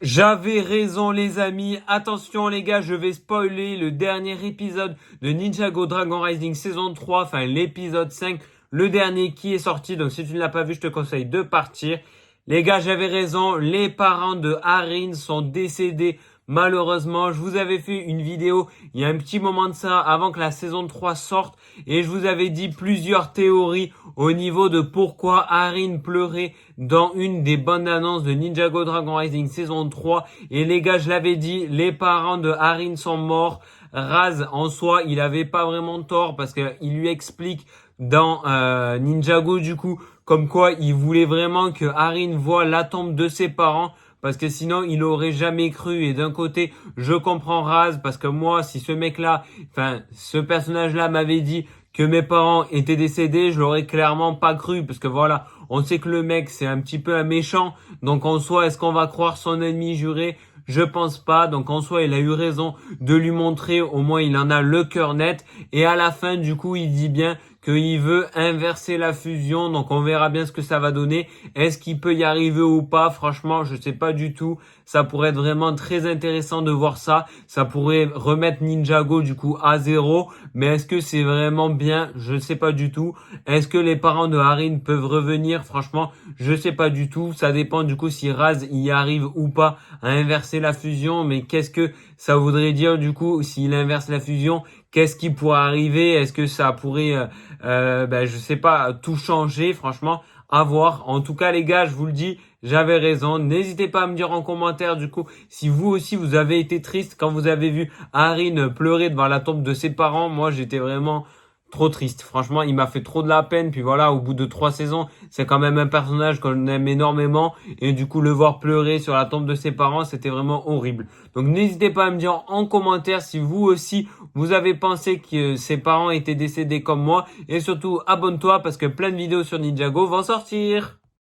J'avais raison les amis, attention les gars, je vais spoiler le dernier épisode de Ninjago Dragon Rising saison 3, enfin l'épisode 5, le dernier qui est sorti, donc si tu ne l'as pas vu, je te conseille de partir. Les gars, j'avais raison, les parents de Harin sont décédés malheureusement. Je vous avais fait une vidéo il y a un petit moment de ça, avant que la saison 3 sorte, et je vous avais dit plusieurs théories au niveau de pourquoi Harin pleurait dans une des bandes annonces de Ninjago Dragon Rising saison 3. Et les gars, je l'avais dit, les parents de Harin sont morts. Raz, en soi, il avait pas vraiment tort parce qu'il lui explique dans Ninjago du coup comme quoi il voulait vraiment que Harin voie la tombe de ses parents parce que sinon il aurait jamais cru. Et d'un côté je comprends Raz parce que moi si ce mec là, enfin ce personnage là m'avait dit que mes parents étaient décédés, je l'aurais clairement pas cru parce que voilà, on sait que le mec c'est un petit peu un méchant, donc en soi est-ce qu'on va croire son ennemi juré? Je pense pas, donc en soi il a eu raison de lui montrer, au moins il en a le cœur net. Et à la fin du coup il dit bien qu'il veut inverser la fusion, donc on verra bien ce que ça va donner. Est-ce qu'il peut y arriver ou pas? Franchement, je sais pas du tout. Ça pourrait être vraiment très intéressant de voir ça. Ça pourrait remettre Ninjago du coup à zéro, mais est-ce que c'est vraiment bien? Je ne sais pas du tout. Est-ce que les parents de Harin peuvent revenir? Franchement, je sais pas du tout. Ça dépend du coup si Raz y arrive ou pas à inverser la fusion, mais qu'est-ce que ça voudrait dire du coup s'il inverse la fusion? Qu'est-ce qui pourrait arriver? Est-ce que ça pourrait, je sais pas, tout changer? Franchement, à voir. En tout cas, les gars, je vous le dis, j'avais raison. N'hésitez pas à me dire en commentaire, du coup, si vous aussi vous avez été triste quand vous avez vu Harin pleurer devant la tombe de ses parents. Moi, j'étais vraiment trop triste. Franchement, il m'a fait trop de la peine. Puis voilà, au bout de 3 saisons, c'est quand même un personnage qu'on aime énormément. Et du coup, le voir pleurer sur la tombe de ses parents, c'était vraiment horrible. Donc, n'hésitez pas à me dire en commentaire si vous aussi, vous avez pensé que ses parents étaient décédés comme moi. Et surtout, abonne-toi parce que plein de vidéos sur Ninjago vont sortir.